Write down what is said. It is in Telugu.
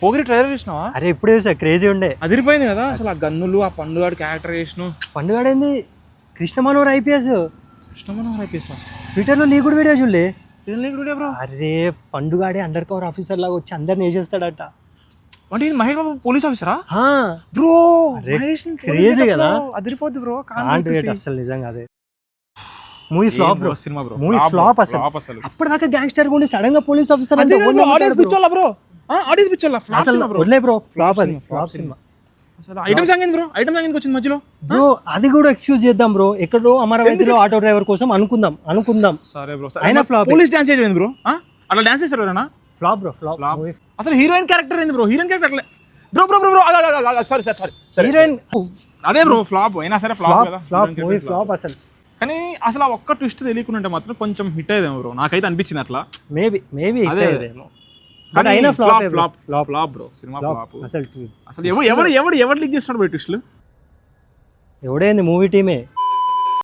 పోగిరి ట్రైలర్ చూసినావా? అరే ఇప్పుడు సార్ క్రేజీ ఉండే, అదిరిపోయింది కదా అసలు. ఆ గన్నులు, ఆ పండుగాడు క్యారెక్టర్ చేసిన పండుగాడేంది కృష్ణ మనోహర్ ఐపీఎస్ కృష్ణమనోహర్ అయిపోయి ట్విట్టర్లో లీకుడు వీడియో చూడలే. బ్రో. అరే పండుగాడే అండర్ కవర్ ఆఫీసర్ లాగా వచ్చి అందరిని వేసేస్తాడట. అంటే ఇది మహేష్ బాబు పోలీస్ ఆఫీసరా హా, బ్రో? అరే క్రేజీ కదా, అదిరిపోద్ది బ్రో. కాంట్ వెయిట్ అసలు నిజంగా. అదే movie flop bro, cinema bro, movie flop అసలు. అప్పటిదాకా గ్యాంగ్స్టర్ ఉండి సడన్ గా పోలీస్ ఆఫీసర్ అంటే ఆడియన్స్ పిచ్చోళ్ళ బ్రో, ఆడియన్స్ పిచ్చోళ్ళ. Flop cinema bro. వదిలే బ్రో, ఫ్లాప్ అది, ఫ్లాప్ సినిమా. అసలు ఐటమ్ సాంగ్ ఏంది బ్రో? ఐటమ్ సాంగ్ ఎందుకు వచ్చింది మధ్యలో బ్రో? అది కూడా ఎక్స్క్యూజ్ చేద్దాం బ్రో, ఎక్కడో అమరావతిలో ఆటో డ్రైవర్ కోసం అనుకుందాం. సరే బ్రో, అయినా ఫ్లాప్. పోలీస్ డాన్స్ చేయలేదు బ్రో, అట్లా డాన్స్ చేస్తారు ఎవరైనా? Flop bro, flop. అసలు హీరోయిన్ క్యారెక్టర్ ఏంది bro? Heroine character bro bro bro sorry heroine అదే బ్రో ఫ్లాప్. అయినా సరే ఫ్లాప్ కదా, ఫ్లాప్ మూవీ ఫ్లాప్ అసలు. కానీ అసలు ఆ ఒక్క ట్విస్ట్ తెలియకుండా మాత్రం కొంచెం హిట్ అయ్యేదేమో బ్రో, నాకైతే అనిపించింది అట్లా. మేబీ అదే బట్ అయినా flop flop bro, cinema flop అసలు. అసలు ఎవరు లీక్ చేస్తున్నాడు బ్రో ట్విస్ట్లు? ఎవడైంది మూవీ టీమే